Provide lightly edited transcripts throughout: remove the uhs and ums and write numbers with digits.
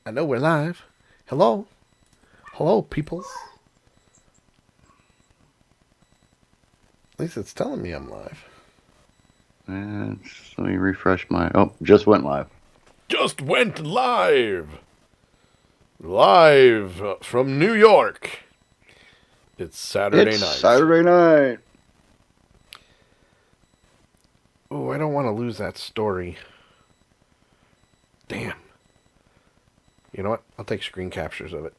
I know we're live. Hello? Hello, peoples. At least it's telling me I'm live. And let me refresh my. Oh, just went live. Just went live! Live from New York. It's Saturday It's night. Saturday night. Oh, I don't want to lose that story. Damn. You know what? I'll take screen captures of it.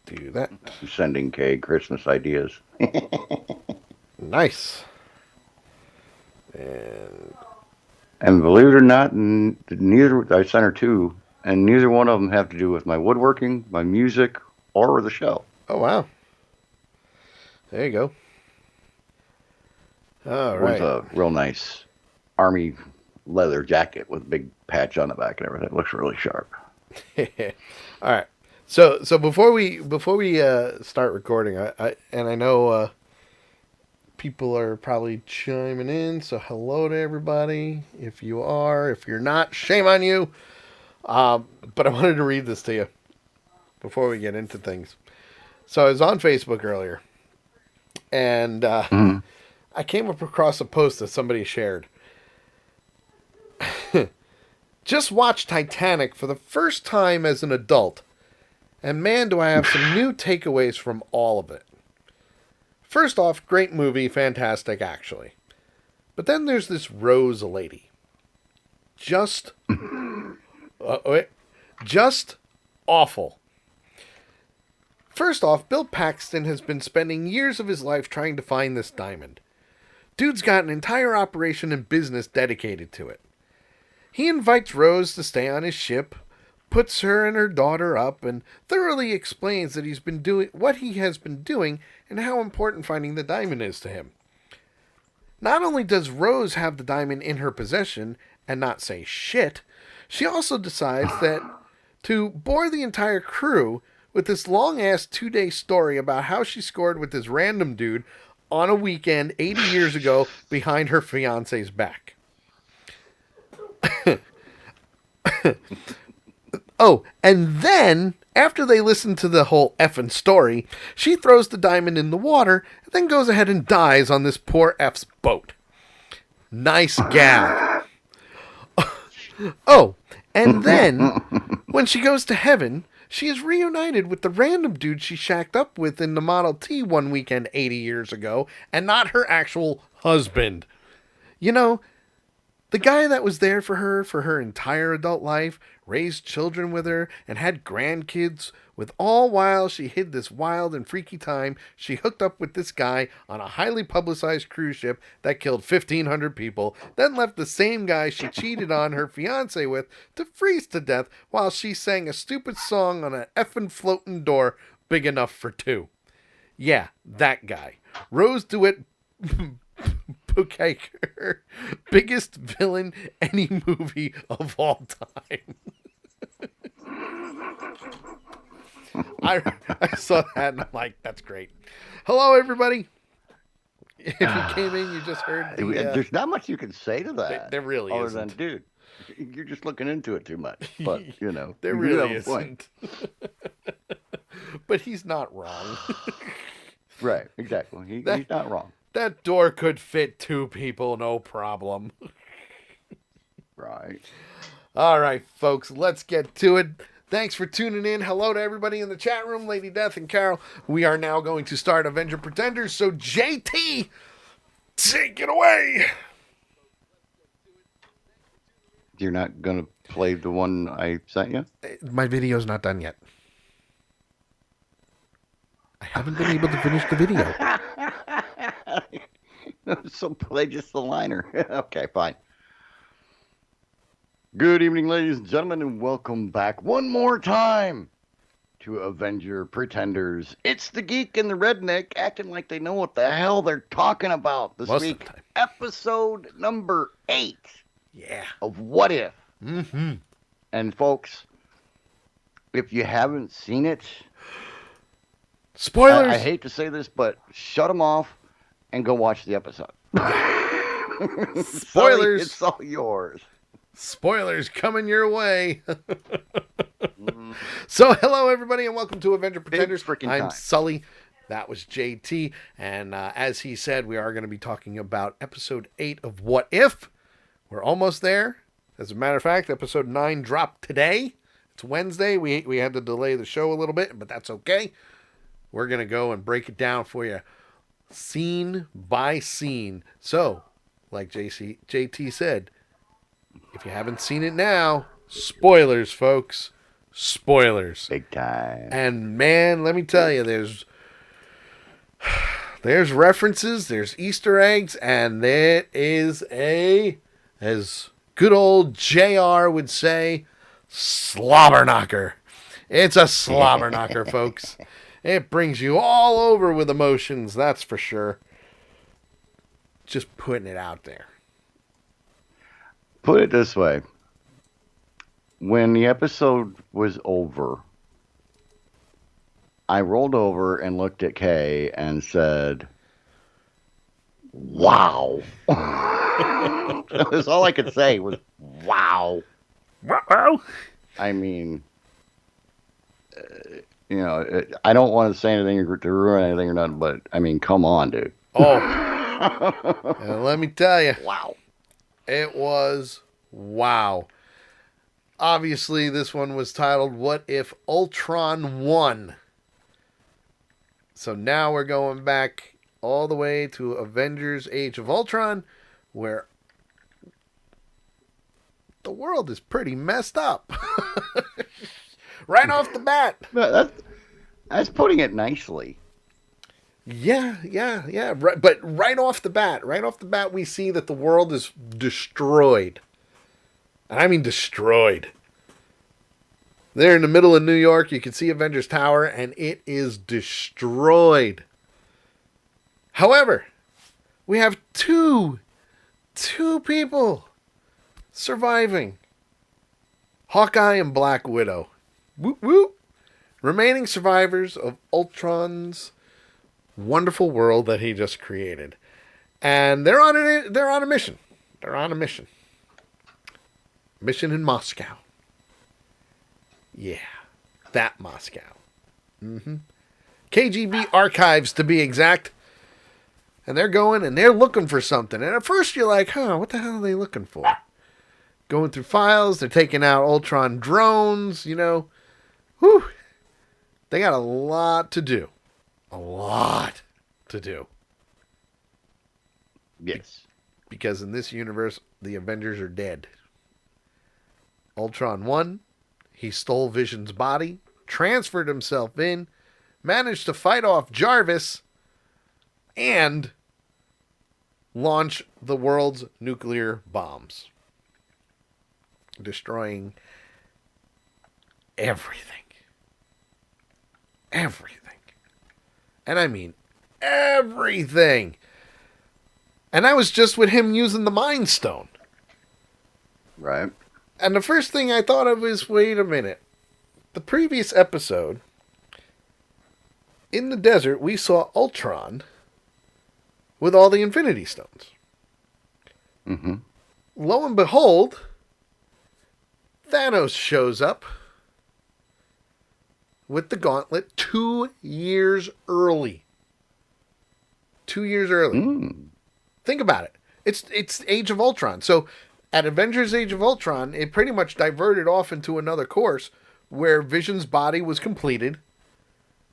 Do that. I'm sending Kay Christmas ideas. Nice. And And believe it or not, neither I sent her two, and neither one of them have to do with my woodworking, my music, or the show. oh wow. There you go. All One's right. a real nice army leather jacket with a big patch on the back and everything. It looks really sharp. All right. So before we start recording, I know people are probably chiming in. So hello to everybody. If you are, if you're not, shame on you. But I wanted to read this to you before we get into things. So I was on Facebook earlier, and Mm-hmm. I came up across a post that somebody shared. Just watched Titanic for the first time as an adult, and man, do I have some new takeaways from all of it. First off, great movie, fantastic actually. But then there's this Rose lady. Just, just awful. First off, Bill Paxton has been spending years of his life trying to find this diamond. Dude's got an entire operation and business dedicated to it. He invites Rose to stay on his ship, puts her and her daughter up, and thoroughly explains that he's been doing what he has been doing and how important finding the diamond is to him. Not only does Rose have the diamond in her possession and not say shit, she also decides that to bore the entire crew with this long-ass 2-day story about how she scored with this random dude on a weekend 80 years ago behind her fiance's back. Oh, and then, after they listen to the whole effing story, she throws the diamond in the water and then goes ahead and dies on this poor F's boat. Nice gal. Oh, and then, when she goes to heaven, she is reunited with the random dude she shacked up with in the Model T one weekend 80 years ago, and not her actual husband. You know, the guy that was there for her entire adult life, raised children with her, and had grandkids, with all while she hid this wild and freaky time she hooked up with this guy on a highly publicized cruise ship that killed 1,500 people, then left the same guy she cheated on her fiancé with to freeze to death while she sang a stupid song on an effing floating door big enough for two. Yeah, that guy. Rose DeWitt Bukaker, biggest villain any movie of all time. I saw that and I'm like, that's great. Hello, everybody. If you came in, you just heard There's not much you can say to that. there really other isn't. than, dude, you're just looking into it too much. But, there you do really have a point. isn't. But he's not wrong. Right, exactly. He's not wrong. That door could fit two people, no problem. Right. All right, folks, let's get to it. Thanks for tuning in. Hello to everybody in the chat room, Lady Death and Carol. We are now going to start Avenger Pretenders. So, JT, take it away. You're not going to play the one I sent you? My video's not done yet. I haven't been able to finish the video. So play just the liner. Okay, fine. Good evening, ladies and gentlemen, and welcome back one more time to Avenger Pretenders. It's the geek and the redneck acting like they know what the hell they're talking about this Most of week. the time. Episode number 8 Yeah. of What If. Mm-hmm. And folks, if you haven't seen it, Spoilers. I hate to say this, but shut them off and go watch the episode. Spoilers. It's all yours. Spoilers coming your way. So, hello, everybody, and welcome to Avenger Pretenders. I'm Sully. That was JT. And as he said, we are going to be talking about episode 8 of What If. We're almost there. As a matter of fact, episode 9 dropped today. It's Wednesday. We had to delay the show a little bit, but that's okay. We're going to go and break it down for you scene by scene. So, like JT said, if you haven't seen it now, spoilers, folks. Spoilers. Big time. And man, let me tell you, there's references, there's Easter eggs, and it is as good old JR would say, slobber knocker. It's a slobber knocker, folks. It brings you all over with emotions, that's for sure. Just putting it out there. Put it this way. When the episode was over, I rolled over and looked at Kay and said, wow. That's all I could say was, wow. Wow. I mean, I don't want to say anything to ruin anything or nothing, but, I mean, come on, dude. Oh. Let me tell you. Wow. It was wow. Obviously, this one was titled, What If Ultron Won? So now we're going back all the way to Avengers Age of Ultron, where the world is pretty messed up. Right off the bat. That's putting it nicely. Yeah. Right, but right off the bat, we see that the world is destroyed. And I mean destroyed. There in the middle of New York, you can see Avengers Tower, and it is destroyed. However, we have two people surviving. Hawkeye and Black Widow. Whoop whoop. Remaining survivors of Ultron's wonderful world that he just created. And they're on a mission. Mission in Moscow. Yeah, that Moscow. KGB archives, to be exact. And they're going and they're looking for something. And at first you're like, what the hell are they looking for? Going through files, they're taking out Ultron drones, Whew. They got a lot to do. Yes. Because in this universe, the Avengers are dead. Ultron won. He stole Vision's body, transferred himself in, managed to fight off Jarvis, and launch the world's nuclear bombs, destroying everything. And I mean everything. And that was just with him using the Mind Stone. Right. And the first thing I thought of is, wait a minute. The previous episode, in the desert, we saw Ultron with all the Infinity Stones. Mm-hmm. Lo and behold, Thanos shows up with the gauntlet 2 years early. 2 years early. Think about it. It's Age of Ultron. So at Avengers Age of Ultron, it pretty much diverted off into another course where Vision's body was completed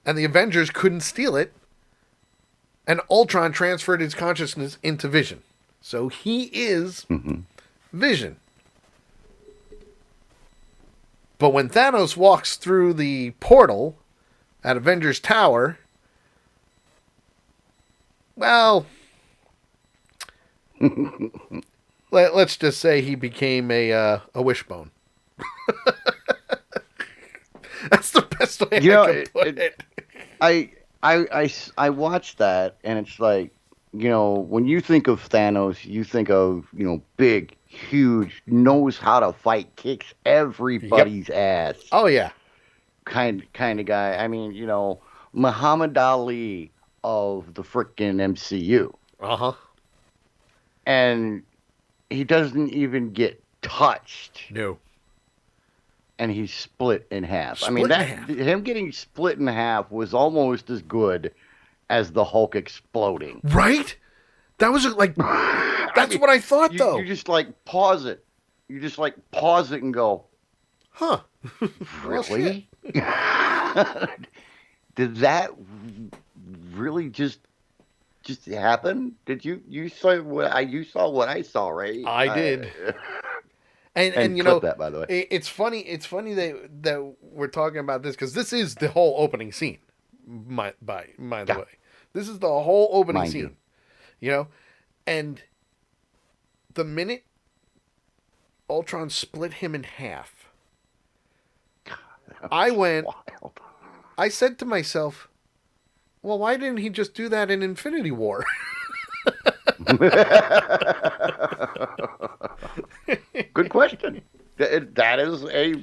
and the Avengers couldn't steal it, and Ultron transferred his consciousness into Vision. So he is Vision. But when Thanos walks through the portal at Avengers Tower, well, let's just say he became a wishbone. That's the best way I can put it. I watched that, and it's like, when you think of Thanos, you think of, big, huge, knows how to fight, kicks everybody's ass. Oh, yeah. Kind of guy. I mean, Muhammad Ali of the frickin' MCU. Uh-huh. And he doesn't even get touched. No. And he's split in half. Split in half. Him getting split in half was almost as good as the Hulk exploding. Right? That was like, that's what I thought, though. You just like pause it. You just like pause it and go, huh? Really? Did that really just happen? Did you saw what I saw, right? I did. And you clip know that, by the way. it's funny that we're talking about this because this is the whole opening scene. By the way, this is the whole opening scene. You know, and the minute Ultron split him in half, I said to myself, well, why didn't he just do that in Infinity War? Good question. That is a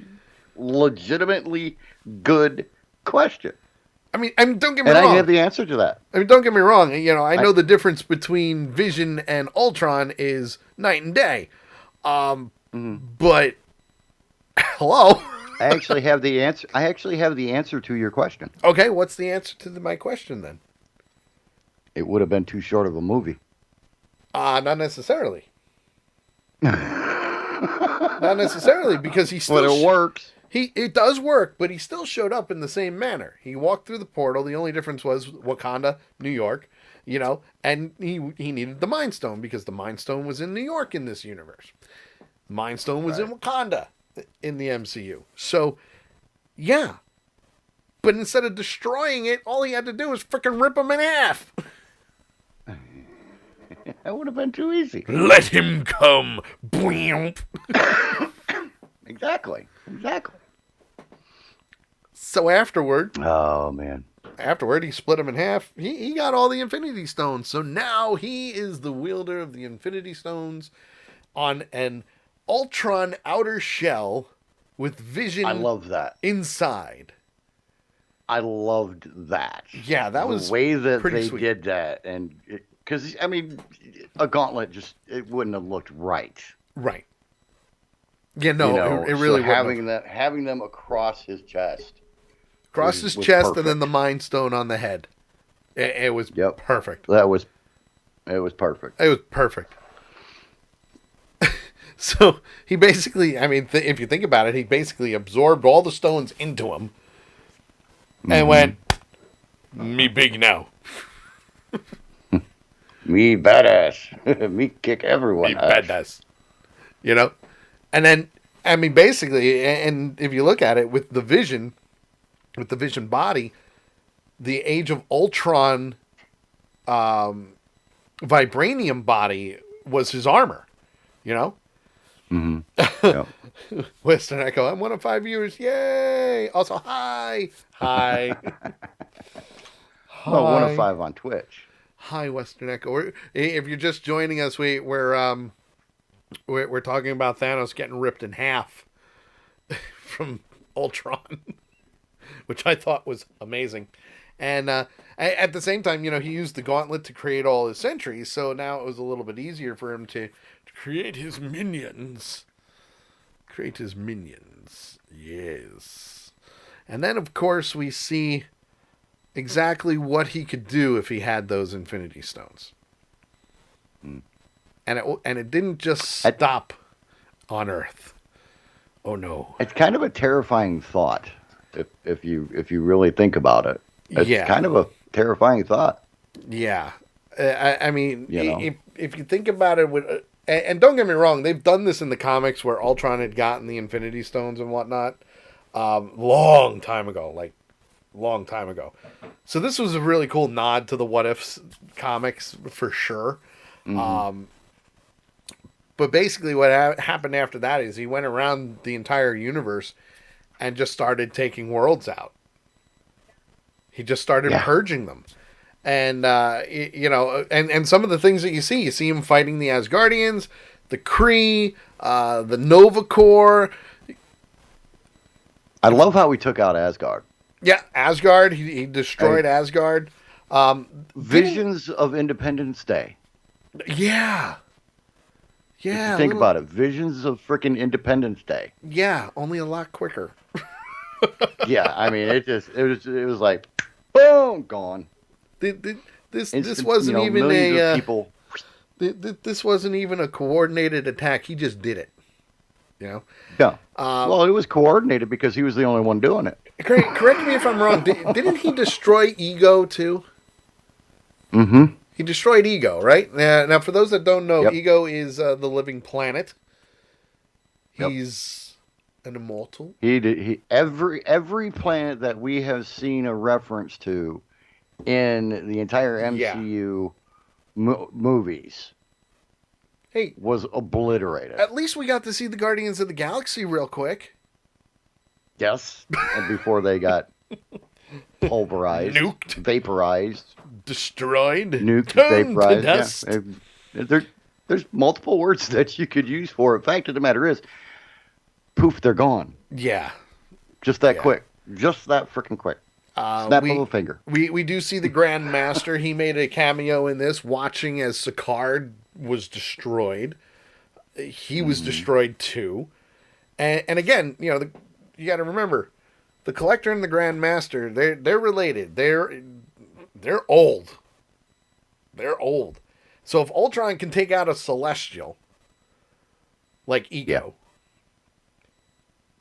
legitimately good question. I mean, don't get me wrong. And I have the answer to that. I mean, don't get me wrong. You know, I know the difference between Vision and Ultron is night and day. But hello. I actually have the answer. I actually have the answer to your question. Okay, what's the answer to my question then? It would have been too short of a movie. Not necessarily. Not necessarily, because he still. But it works. It does work, but he still showed up in the same manner. He walked through the portal. The only difference was Wakanda, New York, you know, and he needed the Mind Stone because the Mind Stone was in New York in this universe. The Mind Stone was in Wakanda in the MCU. So, yeah. But instead of destroying it, all he had to do was freaking rip him in half. That would have been too easy. Let him come. Exactly. So afterward, oh man, he split him in half. He got all the Infinity Stones. So now he is the wielder of the Infinity Stones on an Ultron outer shell with Vision. I love that inside. I loved that. Yeah, that was the way that they sweet. did that, and because I mean, a gauntlet it wouldn't have looked right. Right. Yeah, no, you know, it really so having them across his chest. Across his chest perfect. And then the Mind Stone on the head. It was perfect. It was perfect. It was perfect. So he basically, I mean, if you think about it, he basically absorbed all the stones into him and went, me big now. Me badass. Me kick everyone. Me badass. You know? And then, I mean, basically, and if you look at it with the Vision body, the Age of Ultron vibranium body was his armor, you know? Mm-hmm. Yep. Western Echo, I'm 1 of 5 viewers. Yay! Also, hi. Hi. Well, 1 of 5 on Twitch. Hi, Western Echo. If you're just joining us, we're talking about Thanos getting ripped in half from Ultron, which I thought was amazing. And at the same time, you know, he used the gauntlet to create all his sentries, so now it was a little bit easier for him to create his minions. Yes. And then, of course, we see exactly what he could do if he had those Infinity Stones. And it didn't just stop on Earth. Oh no! It's kind of a terrifying thought, if you really think about it. It's kind of a terrifying thought. Yeah, I mean, you know? if you think about it, and don't get me wrong, they've done this in the comics where Ultron had gotten the Infinity Stones and whatnot, long time ago. So this was a really cool nod to the What Ifs comics for sure. Mm-hmm. But basically what happened after that is he went around the entire universe and just started taking worlds out. He just started purging them. And, you know, and some of the things that you see him fighting the Asgardians, the Kree, the Nova Corps. I love how he took out Asgard. Yeah, Asgard. He destroyed Asgard. Visions of Independence Day. Yeah. If you Yeah, a think little, about it, visions of freaking Independence Day. yeah, only a lot quicker. Yeah, I mean, it was like, boom, gone. Th- th- this Instant, wasn't even millions of a people. this wasn't even a coordinated attack. He just did it. You know. Yeah. Um, Well, it was coordinated because he was the only one doing it. correct me if I'm wrong. Didn't he destroy Ego too? Mm-hmm. He destroyed Ego, right? Now, for those that don't know, Yep. Ego is the living planet. Yep. He's an immortal. He did. Every planet that we have seen a reference to in the entire MCU movies Hey, was obliterated. at least we got to see the Guardians of the Galaxy real quick. Yes. And before they got pulverized, Nuked. vaporized, Destroyed. nuked, Turned to vaporized. dust. Yeah. There's multiple words that you could use for it. Fact of the matter is, poof, they're gone. Yeah. Just that Yeah. quick. Just that freaking quick. Snap of a finger. We do see the Grand Master. He made a cameo in this, watching as Sakaar was destroyed. He was destroyed too. And again, you got to remember, the Collector and the Grand Master, they're related. They're old. They're old. So if Ultron can take out a Celestial, like Ego,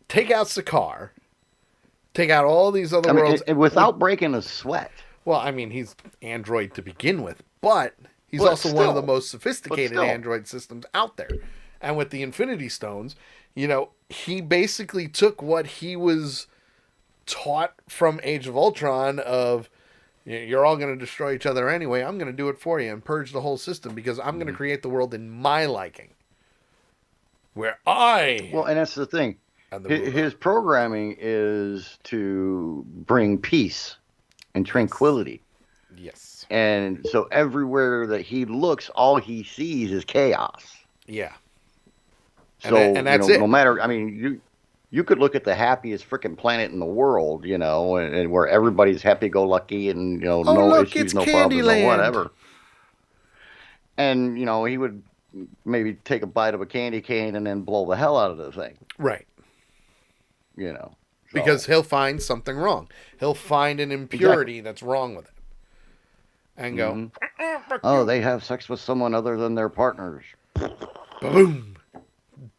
take out Sakaar, take out all these other worlds. And without breaking a sweat. Well, I mean, he's android to begin with, but he's But also one of the still. most sophisticated android systems out there. And with the Infinity Stones, he basically took what he was taught from Age of Ultron of, you're all going to destroy each other anyway. I'm going to do it for you and purge the whole system because I'm going to create the world in my liking. Where I... Well, and that's the thing. am the ruler. His programming is to bring peace and tranquility. Yes. And so everywhere that he looks, all he sees is chaos. Yeah. So, and that's it. no matter, I mean, you could look at the happiest freaking planet in the world, and where everybody's happy-go-lucky and, no look, issues, it's no problems, Candyland. no whatever. And, he would maybe take a bite of a candy cane and then blow the hell out of the thing, Right. So. Because he'll find something wrong. He'll find an impurity that's wrong with it. And go, Oh, they have sex with someone other than their partners. boom.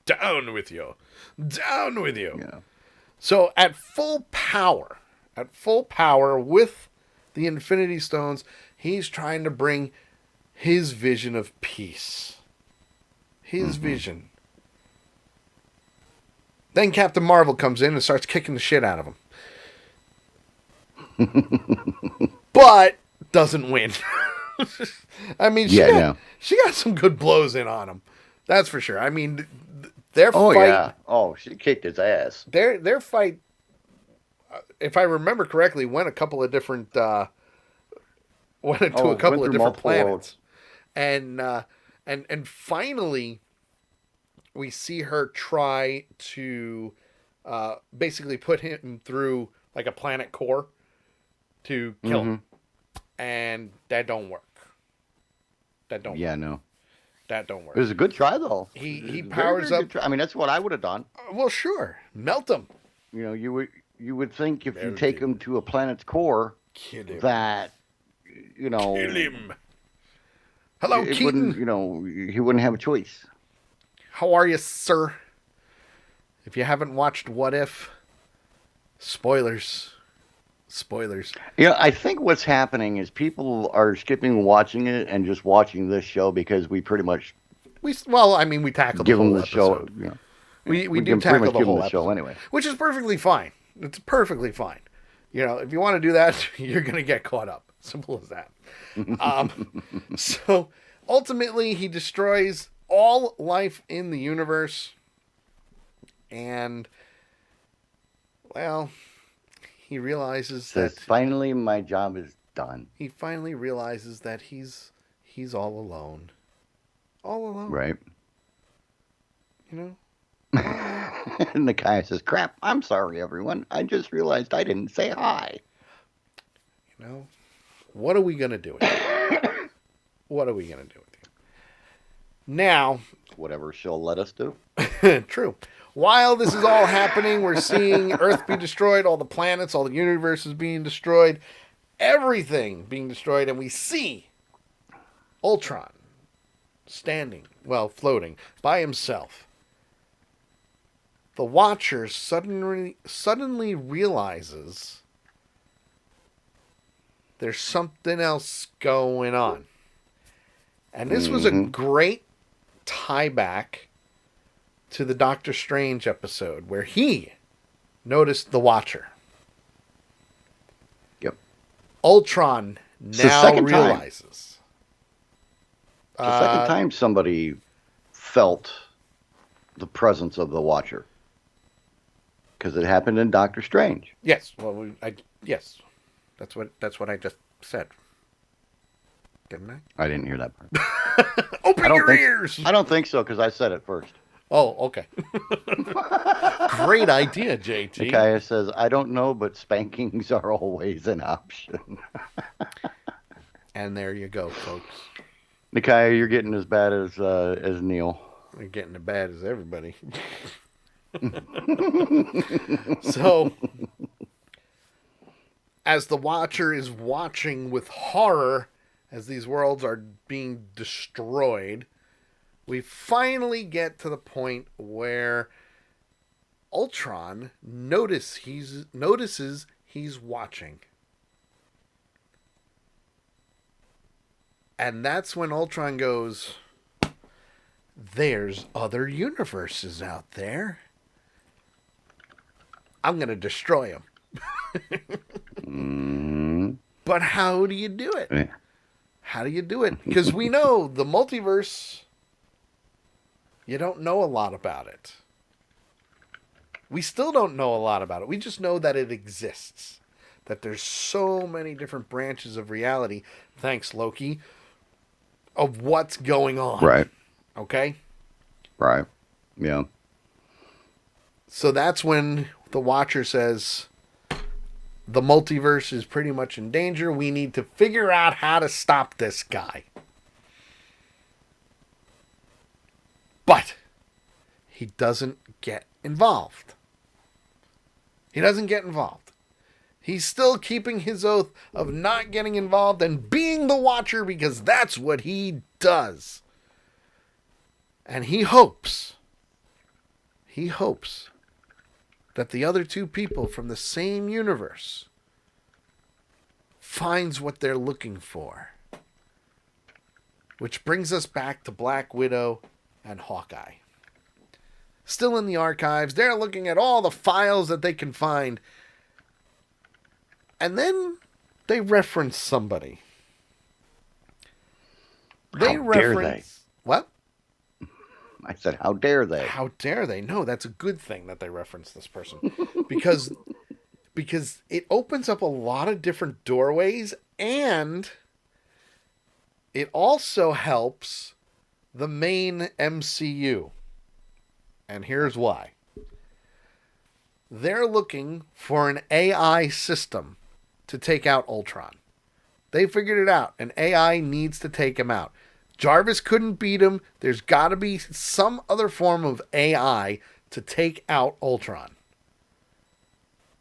Down with you. Down with you. Yeah. So at full power with the Infinity Stones, he's trying to bring his vision of peace. His vision. Then Captain Marvel comes in and starts kicking the shit out of him. But doesn't win. I mean, she got some good blows in on him. That's for sure. I mean, their fight... yeah. Oh, she kicked his ass. Their fight, if I remember correctly, went a couple of different... went into a couple of different planets. And finally, we see her try to basically put him through like a planet core to kill him. And that don't work. That don't work. No. That don't work. It was a good try, though. He Very, powers very up. good try. I mean, that's what I would have done. Well, sure. Melt him. You would think if you Melt take him. him to a planet's core, Kill him. that Kill him. Hello, it Keaton. wouldn't, he wouldn't have a choice. How are you, sir? If you haven't watched What If, spoilers. Spoilers. I think what's happening is people are skipping watching it and just watching this show because we pretty much We tackle give the them whole the show. episode. We can do pretty tackle much the give them whole the show episode, anyway. which is perfectly fine. It's perfectly fine. If you want to do that, you're going to get caught up. Simple as that. So ultimately, he destroys all life in the universe, and well, he realizes Says, that finally, my job is done. he finally realizes that he's all alone. All alone. Right. You know? And the guy says, crap, I'm sorry, everyone. I just realized I didn't say hi. You know? What are we going to do with you? What are we going to do with you? Now, Whatever she'll let us do. true. While this is all happening, we're seeing Earth be destroyed, all the planets, all the universes being destroyed, everything being destroyed, and we see Ultron standing, well, floating by himself. The Watcher suddenly realizes there's something else going on. And this was a great tie back to the Doctor Strange episode where he noticed the Watcher. Yep. Ultron now realizes. It's the second time somebody felt the presence of the Watcher. Because it happened in Doctor Strange. Yes. Well, yes. That's what I just said. Didn't I? I didn't hear that part. Open your ears! I don't think so, because I said it first. Oh, okay. Great idea, JT. Nikaya says, I don't know, but spankings are always an option. And there you go, folks. Nikaya, you're getting as bad as Neil. You're getting as bad as everybody. So, as the Watcher is watching with horror as these worlds are being destroyed, we finally get to the point where Ultron notices he's watching. And that's when Ultron goes, there's other universes out there. I'm going to destroy them. But how do you do it? Yeah. How do you do it? Because we know the multiverse, you don't know a lot about it. We still don't know a lot about it. We just know that it exists. That there's so many different branches of reality, thanks Loki, of what's going on. Right. Okay? Right. Yeah. So that's when the Watcher says, the multiverse is pretty much in danger. We need to figure out how to stop this guy. But he doesn't get involved. He doesn't get involved. He's still keeping his oath of not getting involved and being the Watcher because that's what he does. And he hopes that the other two people from the same universe finds what they're looking for. Which brings us back to Black Widow and Hawkeye. Still in the archives, they're looking at all the files that they can find. And then they reference somebody. How dare they? What? I said, how dare they? How dare they? No, that's a good thing that they reference this person. because it opens up a lot of different doorways, and it also helps the main MCU. And here's why. They're looking for an AI system to take out Ultron. They figured it out. An AI needs to take him out. Jarvis couldn't beat him. There's got to be some other form of AI to take out Ultron.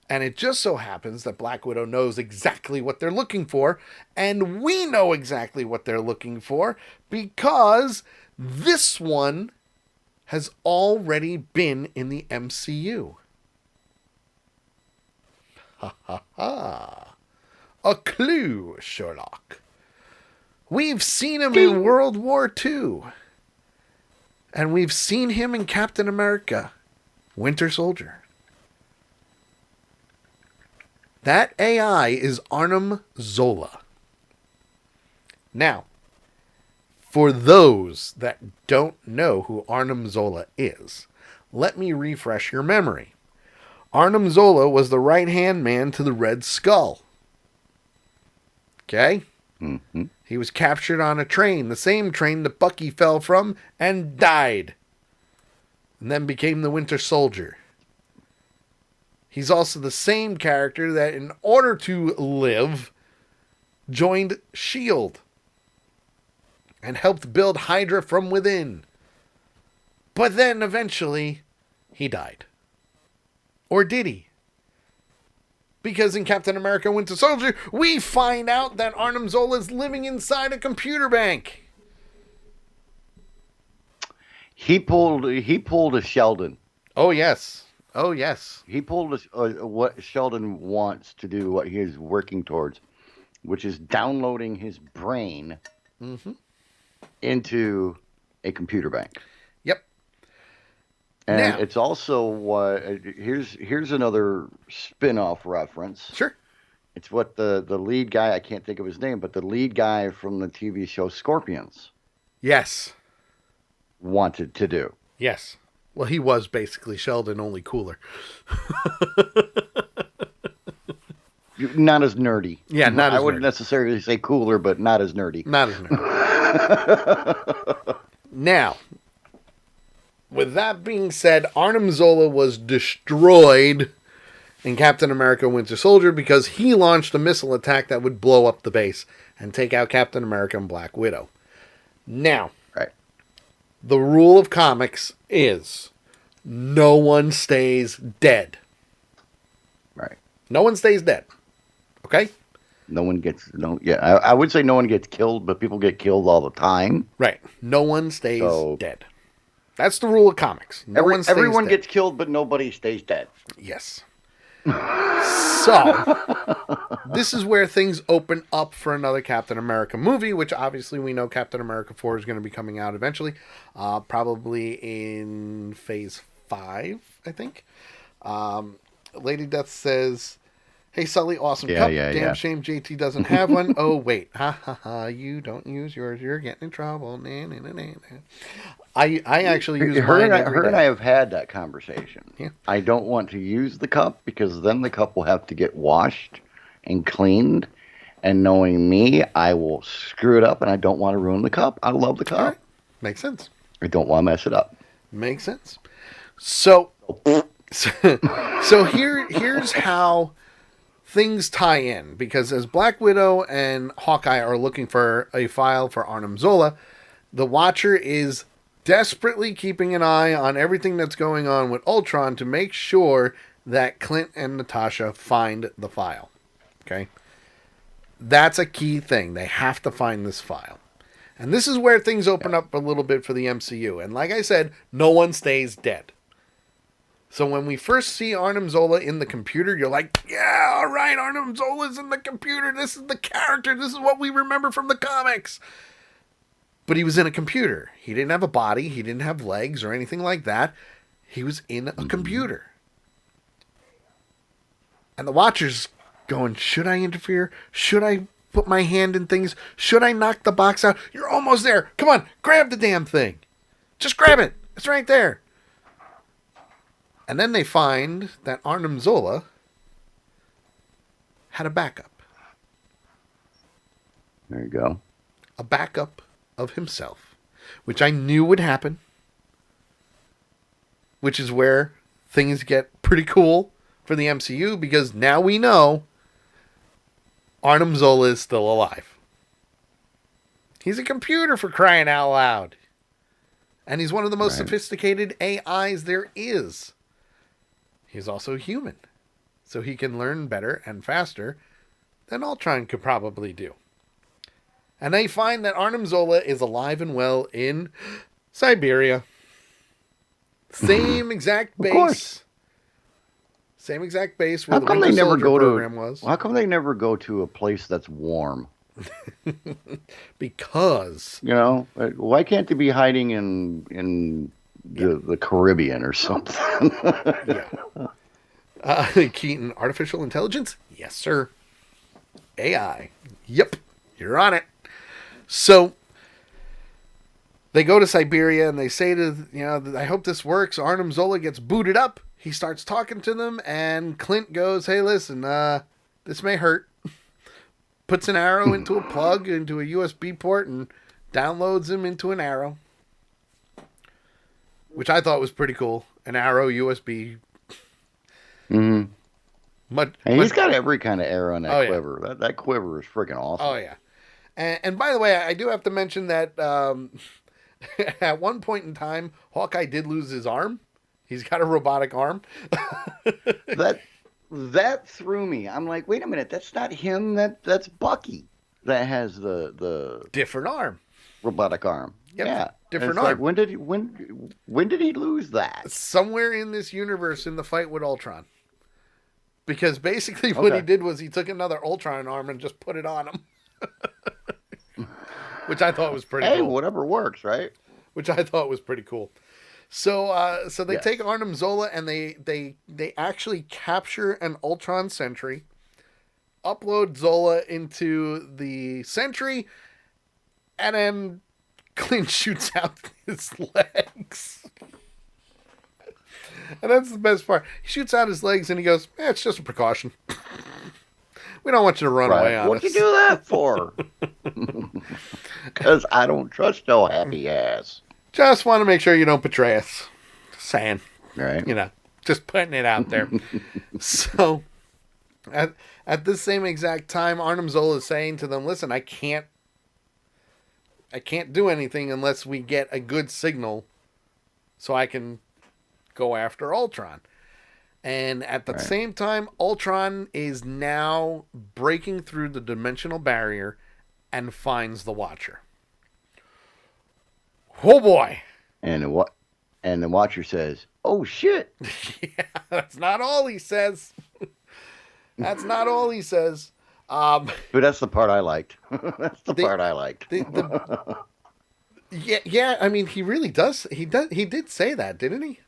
And it just so happens that Black Widow knows exactly what they're looking for. And we know exactly what they're looking for because this one has already been in the MCU. Ha ha ha. A clue, Sherlock. We've seen him in World War II. And we've seen him in Captain America, Winter Soldier. That AI is Arnim Zola. Now, for those that don't know who Arnim Zola is, let me refresh your memory. Arnim Zola was the right-hand man to the Red Skull. Okay? Mm-hmm. He was captured on a train, the same train that Bucky fell from, and died. And then became the Winter Soldier. He's also the same character that, in order to live, joined S.H.I.E.L.D. and helped build Hydra from within. But then eventually he died. Or did he? Because in Captain America Winter Soldier, we find out that Arnim Zola is living inside a computer bank. He pulled a Sheldon. Oh, yes. Oh, yes. He pulled what Sheldon wants to do, what he is working towards, which is downloading his brain into a computer bank. Yep. And now, it's also what here's another spin-off reference. Sure. It's what the lead guy, I can't think of his name, but the lead guy from the TV show Scorpions. Yes. Wanted to do. Yes. Well, he was basically Sheldon, only cooler. Not as nerdy. Yeah, not as I wouldn't necessarily say cooler, but not as nerdy. Not as nerdy. Now, with that being said, Arnim Zola was destroyed in Captain America Winter Soldier because he launched a missile attack that would blow up the base and take out Captain America and Black Widow. Now, right. The rule of comics is no one stays dead. Right. No one stays dead. Okay? No one gets I would say no one gets killed, but people get killed all the time. Right. No one stays dead. That's the rule of comics. Everyone gets killed, but nobody stays dead. Yes. So, this is where things open up for another Captain America movie, which obviously we know Captain America 4 is going to be coming out eventually. Probably in Phase 5, I think. Lady Death says, "Hey, Sully, awesome cup. Damn shame JT doesn't have one. Oh, wait. Ha, ha, ha. You don't use yours. You're getting in trouble. Nah, nah, nah, nah. I actually use mine every her day. and I have had that conversation. Yeah. I don't want to use the cup because then the cup will have to get washed and cleaned. And knowing me, I will screw it up, and I don't want to ruin the cup. I love the cup. All right. Makes sense. I don't want to mess it up. Makes sense. So here's how things tie in, because as Black Widow and Hawkeye are looking for a file for Arnim Zola, the Watcher is desperately keeping an eye on everything that's going on with Ultron to make sure that Clint and Natasha find the file. Okay? That's a key thing. They have to find this file. And this is where things open up a little bit for the MCU. And like I said, no one stays dead. So when we first see Arnim Zola in the computer, you're like, yeah, all right, Arnim Zola's in the computer. This is the character. This is what we remember from the comics. But he was in a computer. He didn't have a body. He didn't have legs or anything like that. He was in a computer. And the Watcher's going, should I interfere? Should I put my hand in things? Should I knock the box out? You're almost there. Come on, grab the damn thing. Just grab it. It's right there. And then they find that Arnim Zola had a backup. There you go. A backup of himself, which I knew would happen, which is where things get pretty cool for the MCU, because now we know Arnim Zola is still alive. He's a computer, for crying out loud. And he's one of the most sophisticated AIs there is. He's also human, so he can learn better and faster than Ultron could probably do. And they find that Arnim Zola is alive and well in Siberia. Same exact base. Same exact base where the Winter Soldier program was. How come they never go to a place that's warm? Because, you know, why can't they be hiding in the Caribbean or something? Yeah. Keaton, artificial intelligence? Yes, sir. AI. Yep. You're on it. So they go to Siberia and they say to, I hope this works. Arnim Zola gets booted up. He starts talking to them, and Clint goes, hey, listen, this may hurt. Puts an arrow into a plug, into a USB port, and downloads him into an arrow. Which I thought was pretty cool. An arrow USB. Mm-hmm. And he's got every kind of arrow in that quiver. Yeah. That quiver is freaking awesome. Oh, yeah. And by the way, I do have to mention that at one point in time, Hawkeye did lose his arm. He's got a robotic arm. That threw me. I'm like, wait a minute, that's not him. That's Bucky that has the Different arm. robotic arm. Yep, Yeah, different it's like, arm. when did he lose that? Somewhere in this universe in the fight with Ultron. Because basically what he did was he took another Ultron arm and just put it on him. Which I thought was pretty cool. Hey, whatever works, right? Which I thought was pretty cool. So they Yes. take Arnim Zola and they actually capture an Ultron Sentry, upload Zola into the Sentry, and then Clint shoots out his legs. And that's the best part. He shoots out his legs and he goes, it's just a precaution. We don't want you to run away on What'd us. you do that for? Because I don't trust no happy ass. Just want to make sure you don't betray us. Just saying. Right. You know, just putting it out there. So, at this same exact time, Arnim Zola is saying to them, listen, I can't do anything unless we get a good signal so I can go after Ultron. And at the same time, Ultron is now breaking through the dimensional barrier and finds the Watcher. Oh boy. And the Watcher says, "Oh shit." Yeah, that's not all he says. That's not all he says. But that's the part I liked. That's the part I liked. Yeah. I mean, he really does. He did say that, didn't he?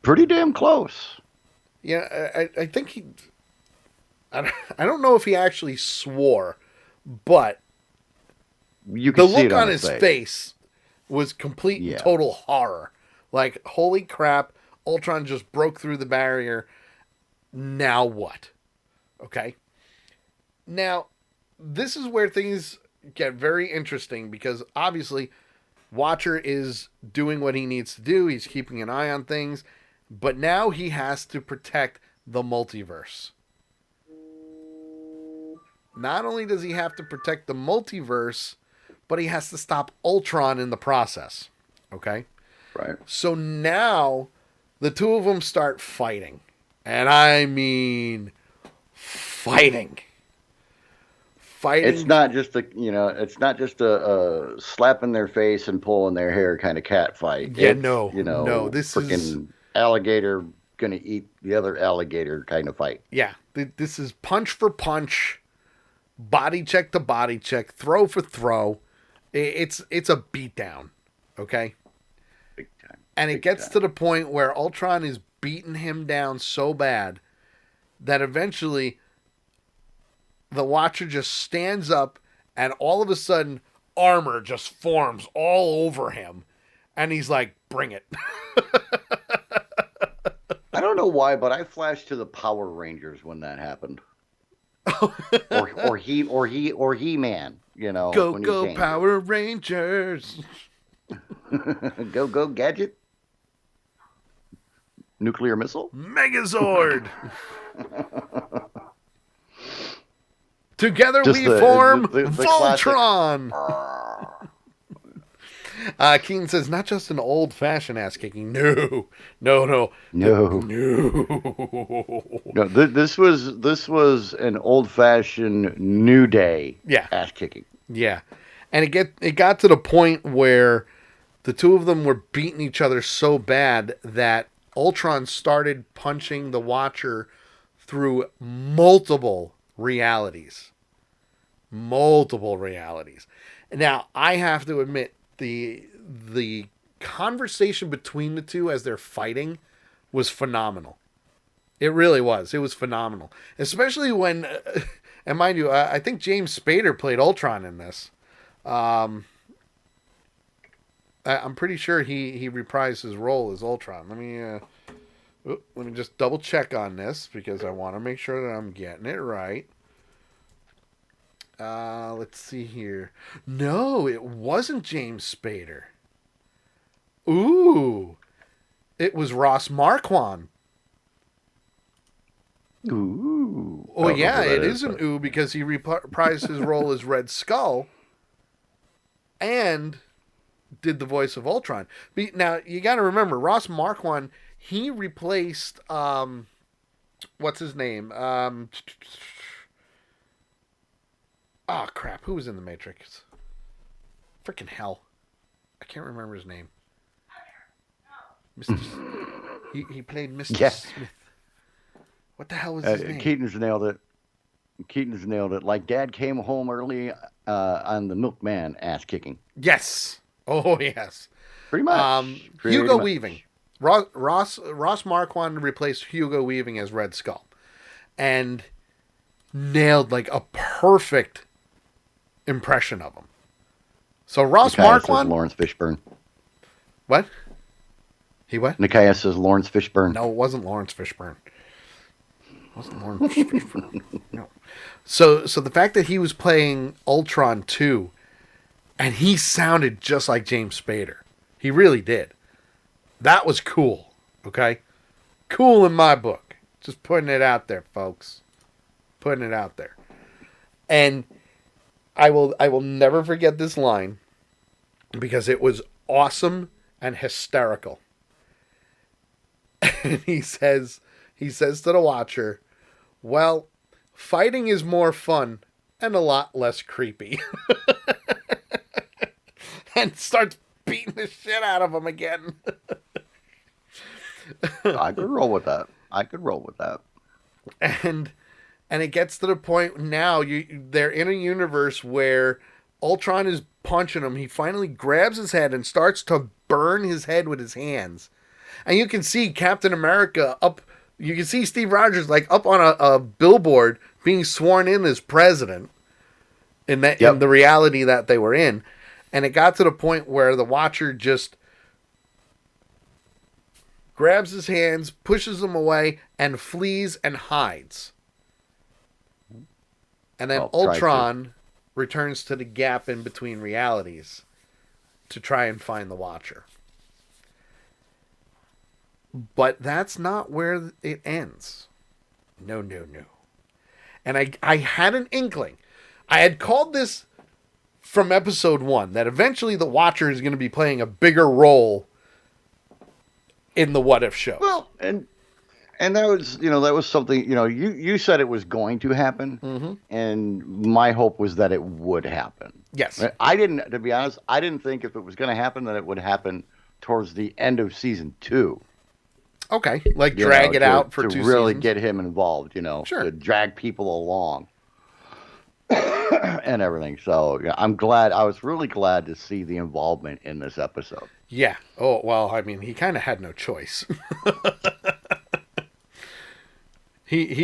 Pretty damn close. Yeah, I think he. I don't know if he actually swore, but You can the see look it on his face was complete and Yeah. total horror. Like, holy crap! Ultron just broke through the barrier. Now what? Okay. Now, this is where things get very interesting because obviously Watcher is doing what he needs to do. He's keeping an eye on things, but now he has to protect the multiverse. Not only does he have to protect the multiverse, but he has to stop Ultron in the process. Okay? Right. So now the two of them start fighting. And I mean fighting. It's not just a slap in their face and pulling their hair kind of cat fight. Yeah, It's, no, this is freaking alligator gonna eat the other alligator kind of fight. Yeah, this is punch for punch, body check to body check, throw for throw. It's a beatdown, okay? Big time. And it gets to the point where Ultron is beating him down so bad that eventually the Watcher just stands up and all of a sudden armor just forms all over him. And he's like, bring it. I don't know why, but I flashed to the Power Rangers when that happened. or He-Man, Go, when he go, changed Power Rangers. it. Go, Gadget. Nuclear missile. Megazord. Together Just we the form classic- Voltron. Keen says, not just an old-fashioned ass-kicking. No. No. This was an old-fashioned New Day ass kicking. Yeah. And it got to the point where the two of them were beating each other so bad that Ultron started punching the Watcher through multiple realities. Now, I have to admit, the conversation between the two as they're fighting was phenomenal. It really was. It was phenomenal. Especially when, and mind you, I think James Spader played Ultron in this. I'm pretty sure he reprised his role as Ultron. Let me just double check on this because I want to make sure that I'm getting it right. Let's see here. No, it wasn't James Spader. Ooh, it was Ross Marquand. Ooh. Oh, yeah, it is an ooh because he reprised his role as Red Skull and did the voice of Ultron. Now, you got to remember, Ross Marquand, he replaced, what's his name? Oh, crap. Who was in The Matrix? Freaking hell. I can't remember his name. Mr. he played Mr. Smith. What the hell was his name? Keaton's nailed it. Like Dad came home early on the milkman ass kicking. Yes. Oh, yes. Pretty much. Hugo Weaving. Ross Marquand replaced Hugo Weaving as Red Skull. And nailed like a perfect impression of him. So Ross Marquand. Lawrence Fishburne. What? He what? Nikias says Lawrence Fishburne. No, it wasn't Lawrence Fishburne. No. So the fact that he was playing Ultron 2 and he sounded just like James Spader. He really did. That was cool. Okay? Cool in my book. Just putting it out there, folks. Putting it out there. And I will never forget this line because it was awesome and hysterical. And he says to the Watcher, well, fighting is more fun and a lot less creepy. And starts beating the shit out of him again. I could roll with that. And it gets to the point now they're in a universe where Ultron is punching him. He finally grabs his head and starts to burn his head with his hands. And you can see Captain America up. You can see Steve Rogers like up on a billboard being sworn in as president in the reality that they were in. And it got to the point where the Watcher just grabs his hands, pushes them away, and flees and hides. And then Ultron returns to the gap in between realities to try and find the Watcher. But that's not where it ends. No. And I had an inkling. I had called this from episode 1 that eventually the Watcher is going to be playing a bigger role in the What If show. Well, and that was something, you said it was going to happen, and my hope was that it would happen. Yes. To be honest, I didn't think if it was going to happen that it would happen towards the end of season 2. Okay, like drag it out for 2 seasons. To really get him involved, Sure. To drag people along and everything. So I'm glad. I was really glad to see the involvement in this episode. Yeah. Oh, well, I mean, he kind of had no choice. He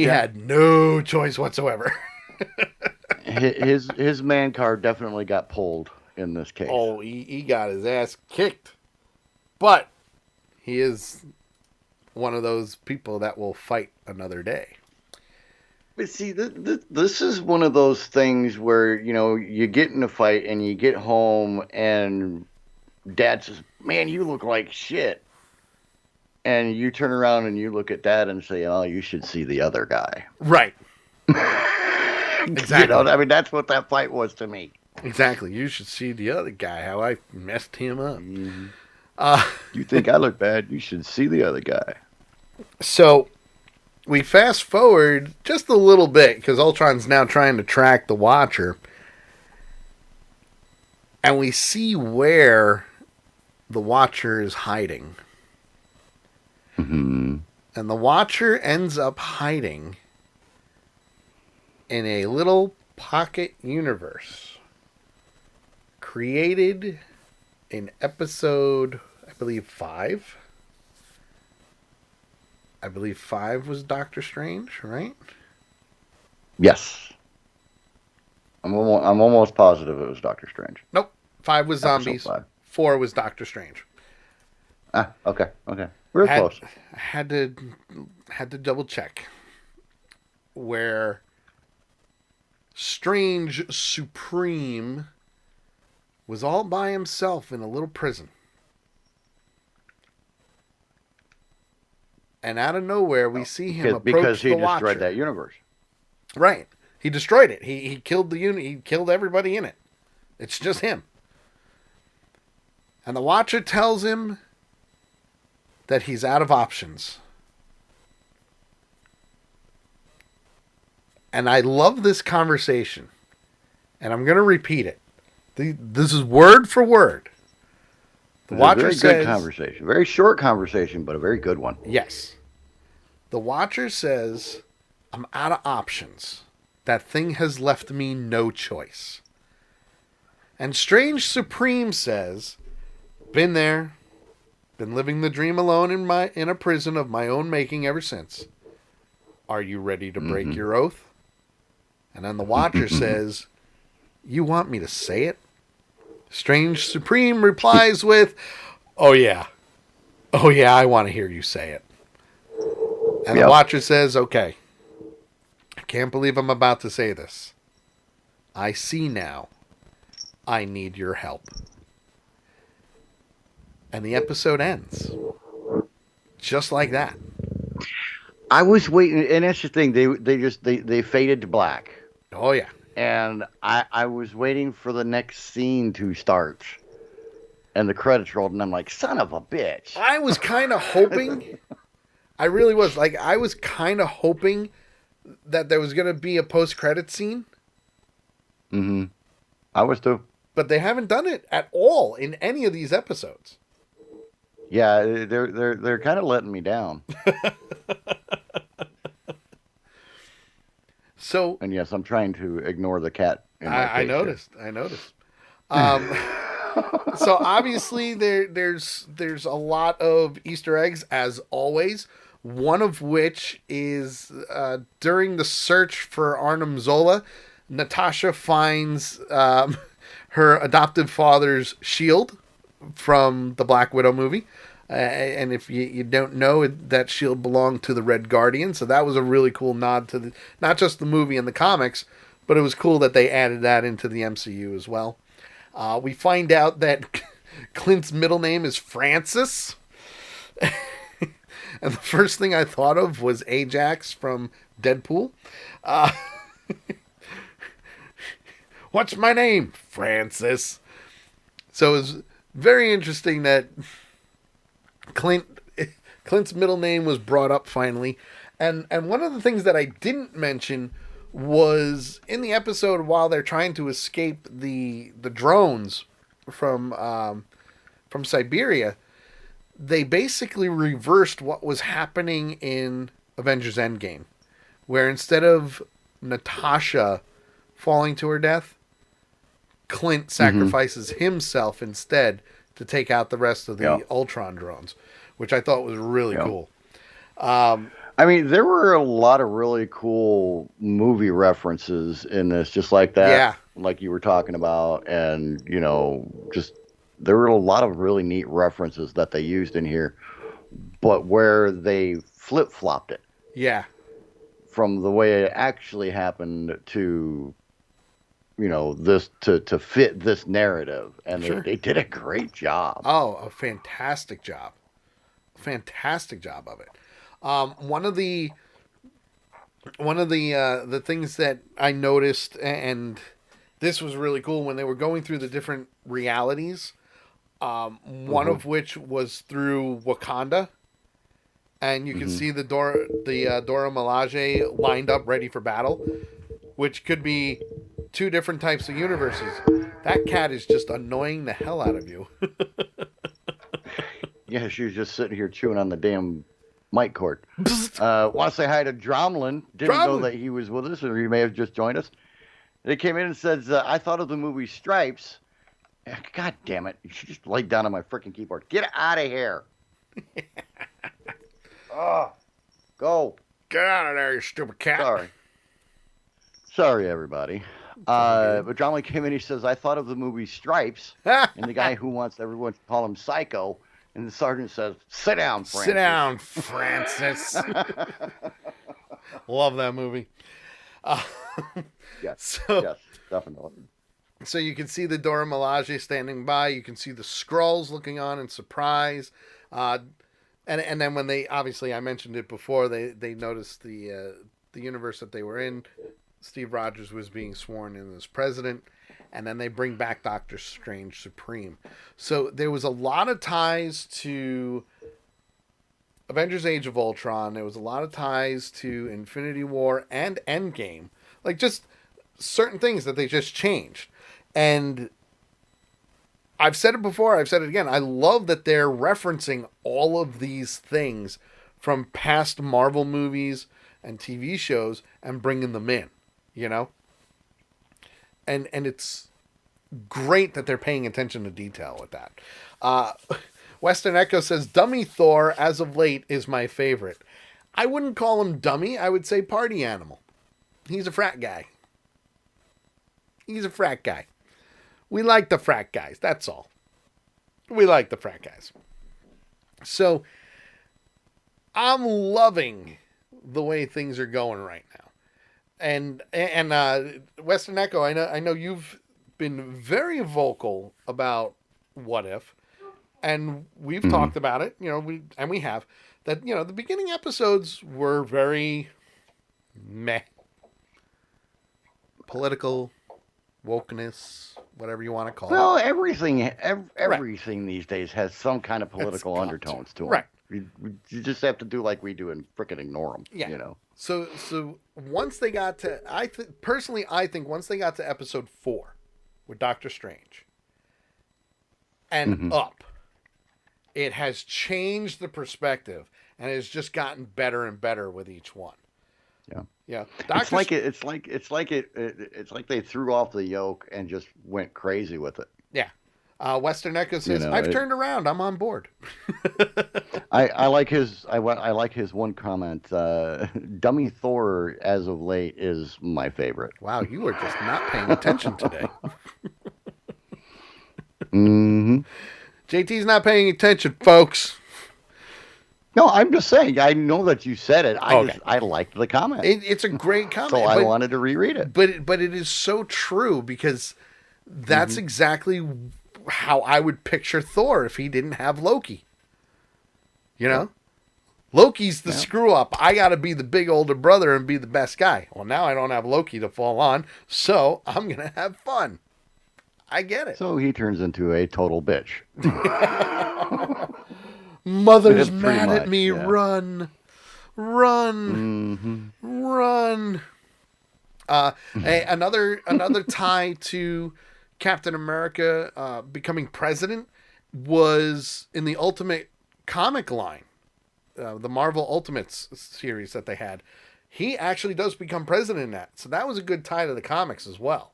had no choice whatsoever. his man card definitely got pulled in this case. Oh, he got his ass kicked. But he is one of those people that will fight another day. But see, this is one of those things where, you get in a fight and you get home and Dad says, man, you look like shit. And you turn around and you look at Dad and say, oh, you should see the other guy. Right. Exactly. That's what that fight was to me. Exactly. You should see the other guy, how I messed him up. Mm-hmm. You think I look bad? You should see the other guy. So we fast forward just a little bit because Ultron's now trying to track the Watcher. And we see where the Watcher is hiding. Mm-hmm. And the Watcher ends up hiding in a little pocket universe created in episode, I believe, 5. I believe 5 was Doctor Strange, right? Yes. I'm almost positive it was Doctor Strange. Nope. 5 was zombies. 4 was Doctor Strange. Okay. We're close. Had to double check where Strange Supreme was all by himself in a little prison. And out of nowhere, we see him approach because he the destroyed Watcher. that universe. Right. He destroyed it. He killed the unit. He killed everybody in it. It's just him. And the Watcher tells him that he's out of options. And I love this conversation. And I'm going to repeat it. This is word for word. The Watcher says... Very good conversation. Very short conversation, but a very good one. Yes. The Watcher says, I'm out of options. That thing has left me no choice. And Strange Supreme says, been there. Been living the dream alone in a prison of my own making ever since. Are you ready to break your oath? And then the Watcher says, you want me to say it? Strange Supreme replies with, oh yeah, I want to hear you say it. And the Watcher says, okay, I can't believe I'm about to say this. I see now. I need your help. And the episode ends. Just like that. I was waiting, and that's the thing, they faded to black. Oh yeah. And I was waiting for the next scene to start. And the credits rolled, and I'm like, son of a bitch. I was kind of hoping, I really was, like, I was kind of hoping that there was going to be a post-credit scene. Mm-hmm. I was too. But they haven't done it at all in any of these episodes. Yeah, they're kind of letting me down. So, and yes, I'm trying to ignore the cat. I noticed. So obviously there's a lot of Easter eggs as always. One of which is during the search for Arnim Zola, Natasha finds her adoptive father's shield from the Black Widow movie. And if you don't know, that shield belonged to the Red Guardian. So that was a really cool nod to not just the movie and the comics, but it was cool that they added that into the MCU as well. We find out that Clint's middle name is Francis. And the first thing I thought of was Ajax from Deadpool. What's my name? Francis. So it was very interesting that Clint's middle name was brought up finally. And one of the things that I didn't mention was in the episode while they're trying to escape the drones from Siberia, they basically reversed what was happening in Avengers Endgame, where instead of Natasha falling to her death, Clint sacrifices himself instead to take out the rest of the Ultron drones, which I thought was really cool. I mean, there were a lot of really cool movie references in this, just like that, like you were talking about, and, you know, just there were a lot of really neat references that they used in here, but where they flip-flopped it. Yeah. From the way it actually happened to, you know, this to fit this narrative, and they did a great job. Oh, a fantastic job. Fantastic job of it. One of the things that I noticed, and this was really cool when they were going through the different realities. One of which was through Wakanda, and you can see the Dora Milaje lined up ready for battle, which could be two different types of universes. That cat is just annoying the hell out of you. Yeah, she was just sitting here chewing on the damn mic cord. Want to say hi to Dromlin. Didn't know that he was with us, or he may have just joined us. They came in and said, I thought of the movie Stripes. God damn it. She just laid down on my freaking keyboard. Get out of here. Go. Get out of there, you stupid cat. Sorry, everybody. But Dromlin came in, he says, I thought of the movie Stripes, and the guy who wants everyone to call him Psycho. And the sergeant says, sit down, Francis. Sit down, Francis. Love that movie. Yes, definitely. So you can see the Dora Milaje standing by. You can see the Skrulls looking on in surprise. And then when they, obviously, I mentioned it before, they noticed the universe that they were in. Steve Rogers was being sworn in as president, and then they bring back Doctor Strange Supreme. So there was a lot of ties to Avengers Age of Ultron. There was a lot of ties to Infinity War and Endgame. Like, just certain things that they just changed. And I've said it before, I've said it again. I love that they're referencing all of these things from past Marvel movies and TV shows and bringing them in, you know? And it's great that they're paying attention to detail with that. Western Echo says, Dummy Thor, as of late, is my favorite. I wouldn't call him dummy. I would say party animal. He's a frat guy. He's a frat guy. We like the frat guys. That's all. We like the frat guys. So, I'm loving the way things are going right now. And Western Echo, I know you've been very vocal about What If. And we've talked about it, you know, we have, that, you know, the beginning episodes were very meh. Political, wokeness, whatever you want to call it. Well, everything these days has some kind of political undertones to them. Right. You just have to do like we do and frickin' ignore them. Yeah. You know. So once they got to, I think once they got to episode 4 with Doctor Strange and up, it has changed the perspective and has just gotten better and better with each one. Yeah. Yeah. It's like they threw off the yoke and just went crazy with it. Yeah. Western Echo says, I've turned around. I'm on board. I like his one comment. Dummy Thor, as of late, is my favorite. Wow, you are just not paying attention today. JT's not paying attention, folks. No, I'm just saying. I know that you said it. I liked the comment. It's a great comment. So I wanted to reread it. But it is so true, because that's exactly how I would picture Thor if he didn't have Loki. You know? Loki's the screw up. I got to be the big older brother and be the best guy. Well, now I don't have Loki to fall on, so I'm going to have fun. I get it. So he turns into a total bitch. Mother's mad at me. Yeah. Run. Run. Another tie to Captain America becoming president was in the Ultimate comic line, the Marvel Ultimates series that they had. He actually does become president in that. So that was a good tie to the comics as well.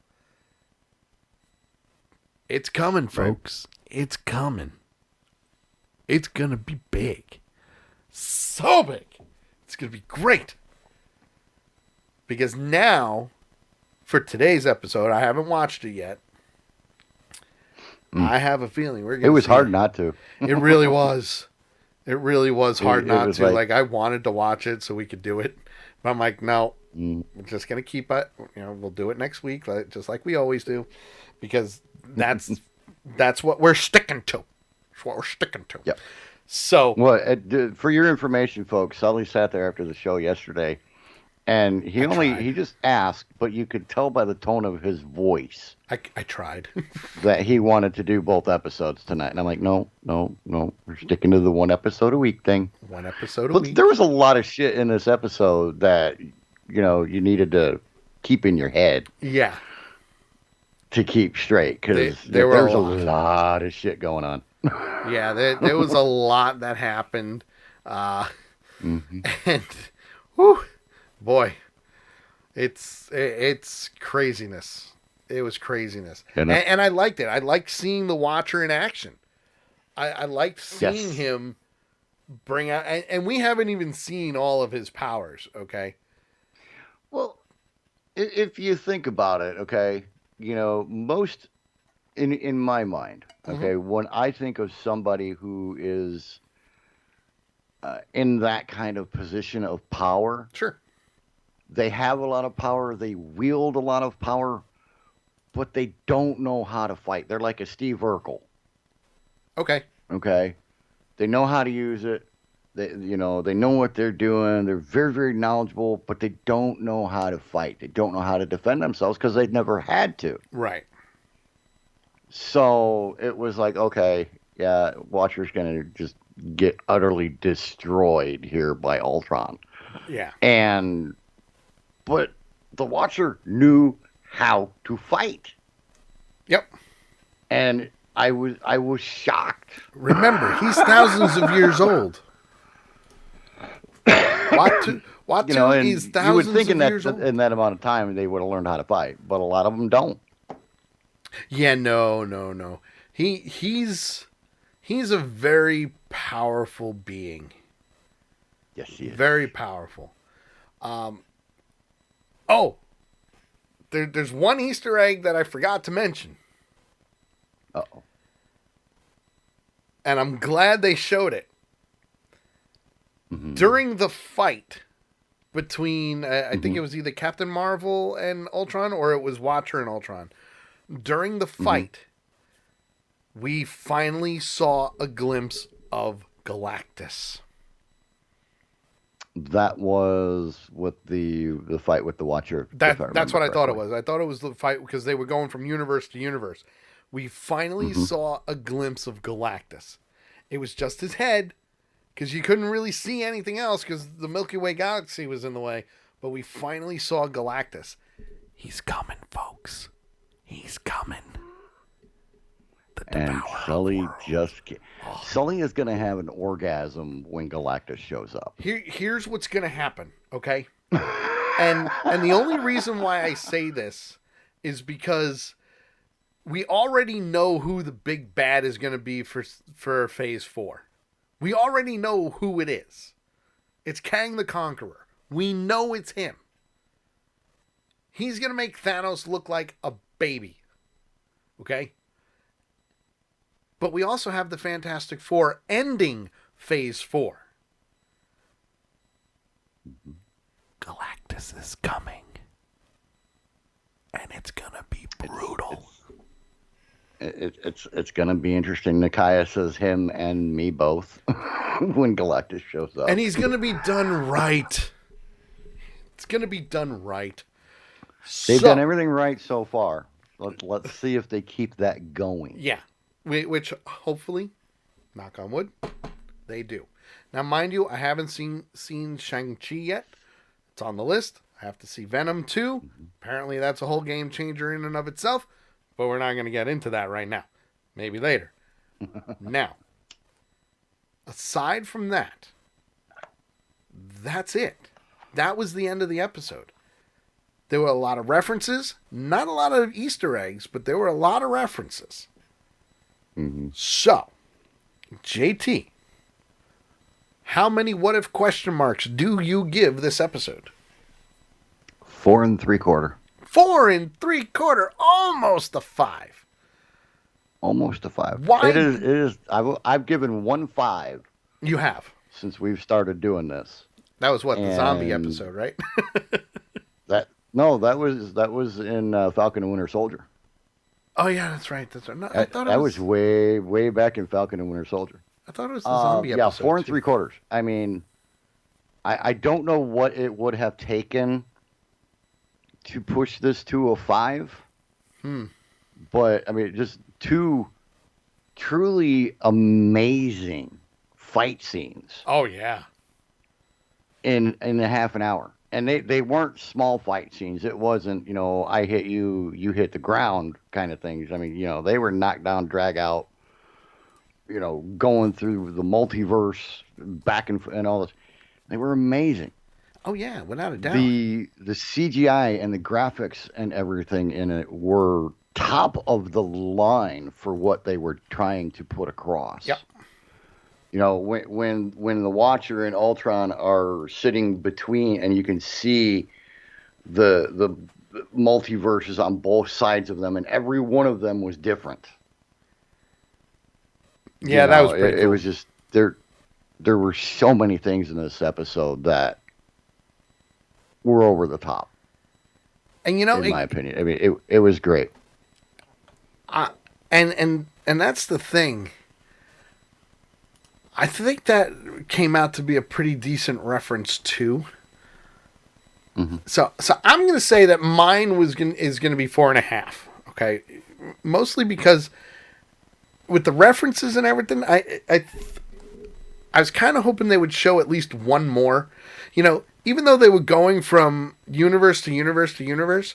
It's coming, folks. Right. It's coming. It's going to be big. So big. It's going to be great. Because now, for today's episode, I haven't watched it yet. I have a feeling we're going to It was hard not to. It really was. It really was hard not to. Like, I wanted to watch it so we could do it. But I'm like, no, we're just going to keep it. You know, we'll do it next week, just like we always do. Because that's what we're sticking to. That's what we're sticking to. Yep. So, well, for your information, folks, Sully sat there after the show yesterday, and he just asked, but you could tell by the tone of his voice. I tried. that he wanted to do both episodes tonight. And I'm like, no. We're sticking to the one episode a week thing. One episode a week. But there was a lot of shit in this episode that, you needed to keep in your head. Yeah. To keep straight. Because there was a lot of shit going on. Yeah, there was a lot that happened. And, whew, boy, it's craziness. It was craziness. And I liked it. I liked seeing the Watcher in action. I liked seeing him bring out... And we haven't even seen all of his powers, okay? Well, if you think about it, okay, most... In my mind, okay, when I think of somebody who is in that kind of position of power... Sure. They have a lot of power. They wield a lot of power. But they don't know how to fight. They're like a Steve Urkel. Okay. They know how to use it. They know what they're doing. They're very, very knowledgeable, but they don't know how to fight. They don't know how to defend themselves because they've never had to. Right. So it was like, okay, yeah, Watcher's gonna just get utterly destroyed here by Ultron. Yeah. But the Watcher knew how to fight. Yep. And I was shocked. Remember, he's thousands of years old. Watu is thousands you would think of years old. in that amount of time they would have learned how to fight, but a lot of them don't. Yeah, no. He's a very powerful being. Yes, he is. Very powerful. There's one Easter egg that I forgot to mention. Uh-oh. And I'm glad they showed it. Mm-hmm. During the fight between, I think it was either Captain Marvel and Ultron, or it was Watcher and Ultron. During the fight, we finally saw a glimpse of Galactus. That was with the fight with the Watcher. That's what I thought it was. I thought it was the fight because they were going from universe to universe. We finally saw a glimpse of Galactus. It was just his head, because you couldn't really see anything else because the Milky Way galaxy was in the way. But we finally saw Galactus. He's coming, folks. He's coming. And Sully Sully is going to have an orgasm when Galactus shows up. Here's what's going to happen, okay? and the only reason why I say this is because we already know who the big bad is going to be for Phase 4. We already know who it is. It's Kang the Conqueror. We know it's him. He's going to make Thanos look like a baby. Okay? But we also have the Fantastic Four ending Phase 4. Galactus is coming. And it's going to be brutal. It's going to be interesting. Nakia says him and me both when Galactus shows up. And he's going to be done right. It's going to be done right. They've done everything right so far. Let's see if they keep that going. Yeah. Which hopefully, knock on wood, they do. Now, mind you, I haven't seen Shang-Chi yet. It's on the list. I have to see Venom 2. Apparently, that's a whole game changer in and of itself. But we're not going to get into that right now. Maybe later. Now, aside from that, that's it. That was the end of the episode. There were a lot of references. Not a lot of Easter eggs, but there were a lot of references. So, JT, how many what if question marks do you give this episode? 4 3/4. 4 3/4, almost a 5. Almost a 5. Why? It is. I've given 1 5. You have. Since we've started doing this. That was what, the zombie episode, right? that was in Falcon and Winter Soldier. Oh yeah, that's right. No, I thought that was way back in Falcon and Winter Soldier. I thought it was the zombie episode. Yeah, 4 3/4. I mean, I don't know what it would have taken to push this to a 5. But I mean, just 2 truly amazing fight scenes. Oh yeah. In a half an hour. And they weren't small fight scenes. It wasn't, I hit you, you hit the ground kind of things. I mean, they were knocked down, drag out, going through the multiverse back and all this. They were amazing. Oh yeah, without a doubt. The CGI and the graphics and everything in it were top of the line for what they were trying to put across. Yep. When the Watcher and Ultron are sitting between, and you can see the multiverses on both sides of them, and every one of them was different. Yeah, that was pretty cool. It was just there were so many things in this episode that were over the top. And in my opinion, I mean, it was great. And that's the thing. I think that came out to be a pretty decent reference too. Mm-hmm. So I'm going to say that mine is going to be 4.5. Okay, mostly because with the references and everything, I was kind of hoping they would show at least one more. You know, even though they were going from universe to universe to universe,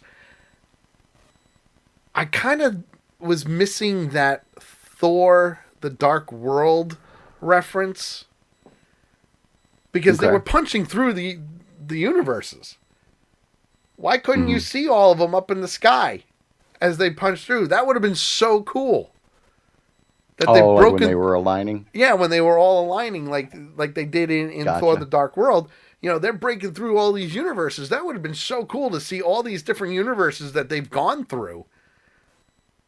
I kind of was missing that Thor: The Dark World reference because they were punching through the universes. Why couldn't you see all of them up in the sky as they punched through? That would have been so cool. That they've broken, like when they were aligning? Yeah, when they were all aligning like they did in Gotcha. Thor: The Dark World. You know, they're breaking through all these universes. That would have been so cool to see all these different universes that they've gone through.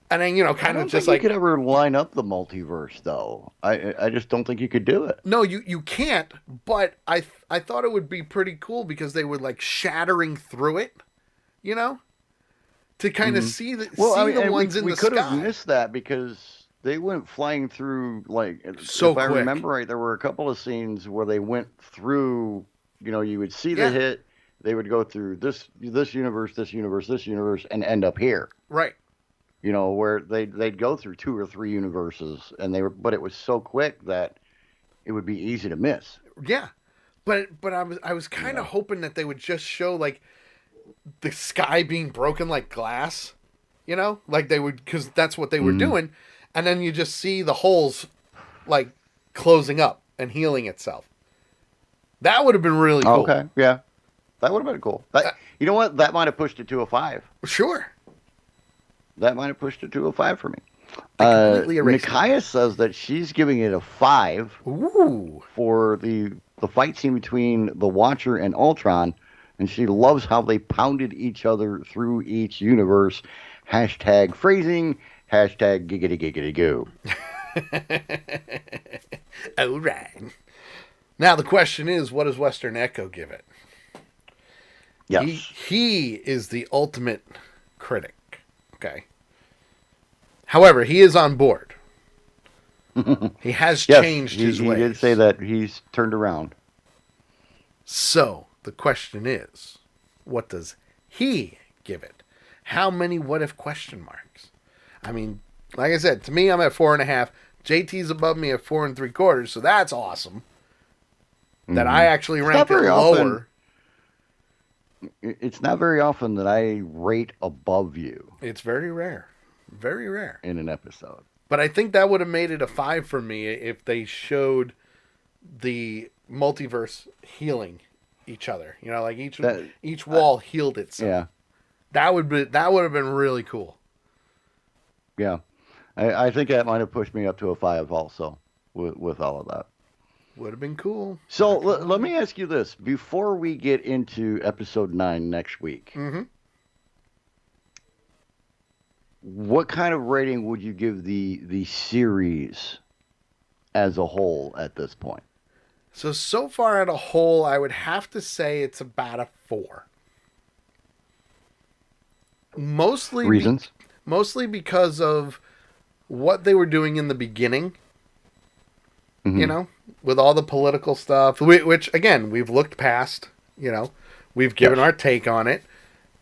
And then, you know, kind of just like... you could ever line up the multiverse, though. I just don't think you could do it. No, you can't, but I thought it would be pretty cool because they were, like, shattering through it, you know? To kind of see the ones in the sky. We could have missed that because they went flying through, like... So if I remember right, there were a couple of scenes where they went through, you know, you would see the hit, they would go through this universe, this universe, this universe, and end up here. Right. You know, where they'd go through 2 or 3 universes, but it was so quick that it would be easy to miss. Yeah, but I was kind of hoping that they would just show like the sky being broken like glass, you know, like they would, because that's what they were doing, and then you just see the holes like closing up and healing itself. That would have been really cool. Okay, yeah, that would have been cool. You know what? That might have pushed it to a 5. Sure. That might have pushed it to a 5 for me. Nakia says that she's giving it a 5 for the fight scene between the Watcher and Ultron, and she loves how they pounded each other through each universe. # phrasing, # giggity giggity goo. All right. Now the question is, what does Western Echo give it? Yes. He is the ultimate critic. Okay. However, he is on board. He has changed his ways. He did say that he's turned around. So, the question is, what does he give it? How many what if question marks? I mean, like I said, to me, I'm at 4.5. JT's above me at 4 3/4, so that's awesome. That I actually ranked it lower. It's not very often that I rate above you. It's very rare. Very rare. In an episode. But I think that would have made it a 5 for me if they showed the multiverse healing each other. You know, like each wall healed itself. Yeah. That would have been really cool. Yeah. I think that might have pushed me up to a 5 also with all of that. Would have been cool. So let me ask you this. Before we get into episode 9 next week, what kind of rating would you give the series as a whole at this point? So far at a whole, I would have to say it's about a 4. Mostly reasons? Mostly because of what they were doing in the beginning. You know, with all the political stuff, which, again, we've looked past, you know. We've given our take on it.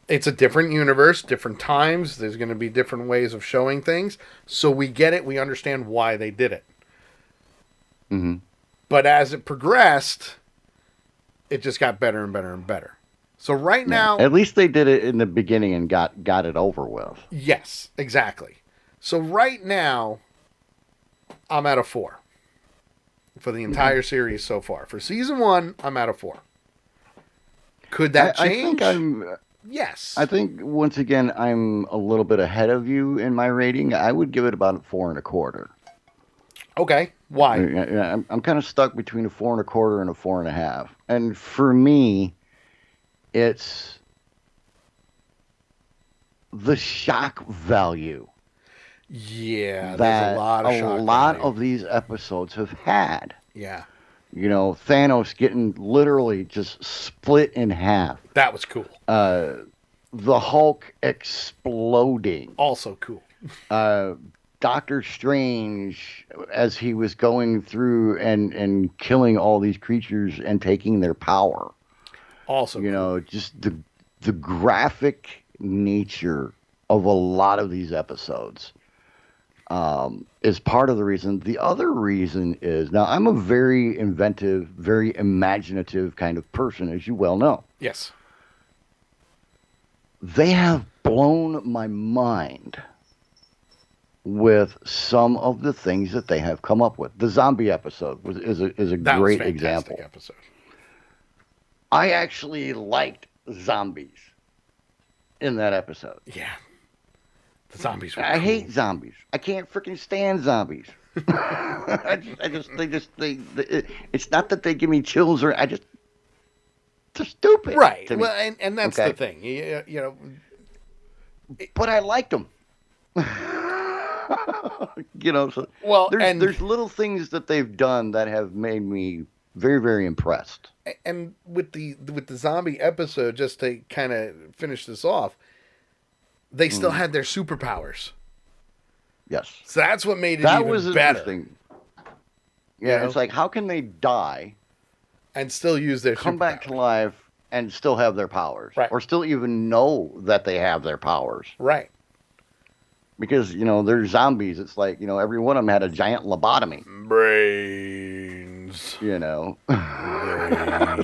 It's a different universe, different times. There's going to be different ways of showing things. So we get it. We understand why they did it. But as it progressed, it just got better and better and better. So right now... At least they did it in the beginning and got it over with. Yes, exactly. So right now, I'm at a 4. For the entire series so far. For season 1, I'm at a 4. Could that change? I think yes. I think, once again, I'm a little bit ahead of you in my rating. I would give it about 4 1/4. Okay. Why? I'm kind of stuck between a 4 1/4 and a 4.5. And for me, it's the shock value. Yeah, that there's a lot of shock value. Of these episodes have had. Yeah. You know, Thanos getting literally just split in half. That was cool. The Hulk exploding. Also cool. Doctor Strange as he was going through and killing all these creatures and taking their power. Also, cool. Just the graphic nature of a lot of these episodes is part of the reason. The other reason is, now I'm a very inventive, very imaginative kind of person, as you well know. Yes. They have blown my mind with some of the things that they have come up with. The zombie episode is a That great was a fantastic example. episode. I actually liked zombies in that episode. Yeah. The zombies were I cool. hate zombies. I can't freaking stand zombies. It's not that they give me chills they're stupid. Right. To me. Well, and that's Okay. the thing. You know, But I liked them. So well, there's little things that they've done that have made me very, very impressed. and with the zombie episode, just to kind of finish this off, they still had their superpowers. Yes. So that's what made it That even was better. interesting. Yeah, You know? it's like, how can they die, And still use their come back to superpowers. life, and still have their powers? Right. Or still even know that they have their powers? Right. Because, they're zombies. It's like, every one of them had a giant lobotomy, Brains.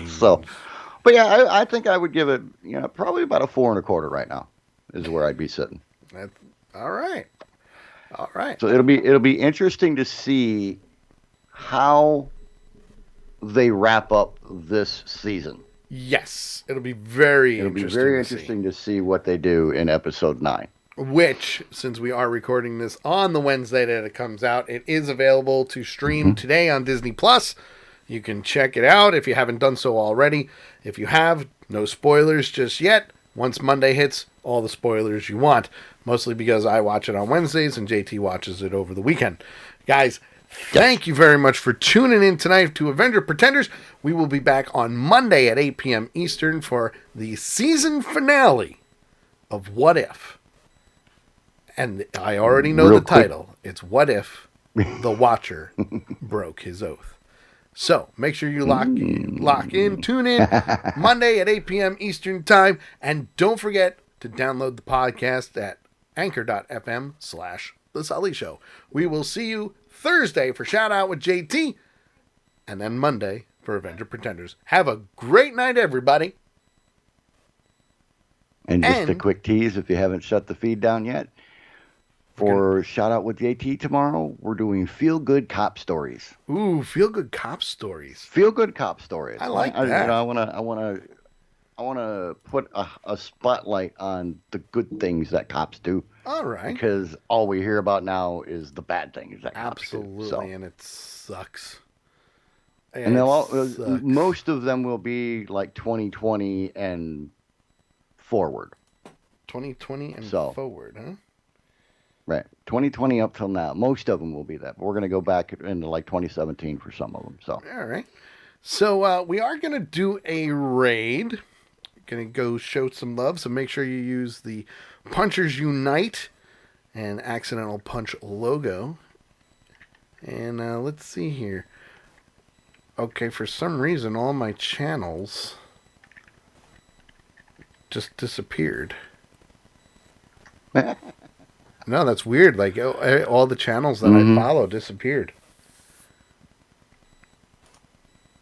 So, but yeah, I think I would give it, probably about a 4.25 right now is where I'd be sitting. That's, all right. All right. So it'll be interesting to see how they wrap up this season. Yes. It'll be very It'll be interesting. very to see. interesting to see what they do in episode 9. Which, since we are recording this on the Wednesday that it comes out, it is available to stream today on Disney Plus. You can check it out if you haven't done so already. If you have, no spoilers just yet. Once Monday hits, all the spoilers you want. Mostly because I watch it on Wednesdays and JT watches it over the weekend. Guys, thank you very much for tuning in tonight to Avenger Pretenders. We will be back on Monday at 8 p.m. Eastern for the season finale of What If. And I already know Real the quick. title. It's What If the Watcher Broke His Oath. So make sure you lock in, tune in Monday at 8 p.m. Eastern Time. And don't forget to download the podcast at anchor.fm/The Sully Show. We will see you Thursday for Shout Out with JT. And then Monday for Avenger Pretenders. Have a great night, everybody. And just a And- quick tease, if you haven't shut the feed down yet, for Shout Out with JT tomorrow, we're doing Feel Good Cop Stories. Ooh, feel good cop stories. Feel Good Cop Stories. I like that. I want to put a spotlight on the good things that cops do, All right. because all we hear about now is the bad things that cops Absolutely, do. So. and it sucks. And they'll all, sucks. most of them will be like 2020 and forward. 2020 and So. forward, huh? Right. 2020 up till now. Most of them will be that. But we're going to go back into like 2017 for some of them. So. All right. So we are going to do a raid. Going to go show some love. So make sure you use the Punchers Unite and Accidental Punch logo. And let's see here. Okay, for some reason, all my channels just disappeared. No, that's weird. Like, all the channels that I follow disappeared.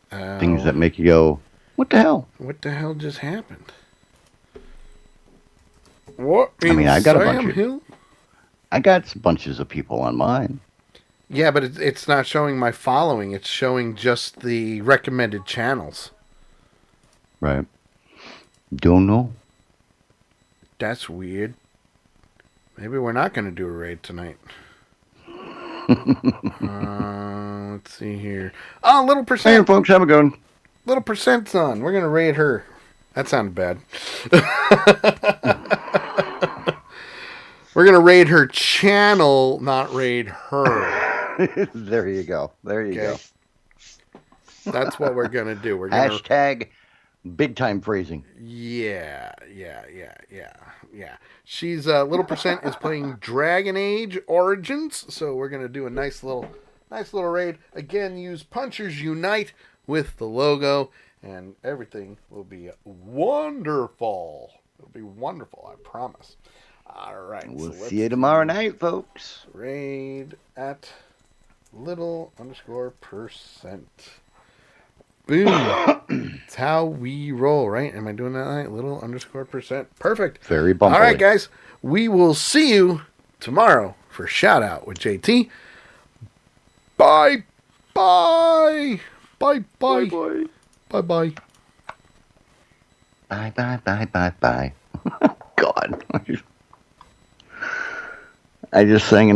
Things that make you go, what the hell? What the hell just happened? What? I mean, I got a bunch Sam of- Hill? I got bunches of people on mine. Yeah, but it's not showing my following. It's showing just the recommended channels. Right. Don't know. That's weird. Maybe we're not going to do a raid tonight. Let's see here. Oh, Little Hey, Percent. folks, have a good one. Little Percent's on. We're going to raid her. That sounded bad. We're going to raid her channel, not raid her. There you go. There you Okay. go. That's what we're going to do. We're going to Hashtag Big time phrasing. Yeah. She's little percent is playing Dragon Age Origins, so we're gonna do a nice little raid. Again, use Punchers Unite with the logo, and everything will be wonderful. It'll be wonderful, I promise. All right. We'll see you tomorrow night, folks. Raid at little_percent. Boom. That's how we roll, right? Am I doing that right? Little_percent. Perfect. Very bumpy. All right, guys. We will see you tomorrow for Shout Out with JT. Bye. Bye. Bye. Bye. Bye. Bye. Bye. Bye. Bye. Bye. Bye. Bye. God. I just sang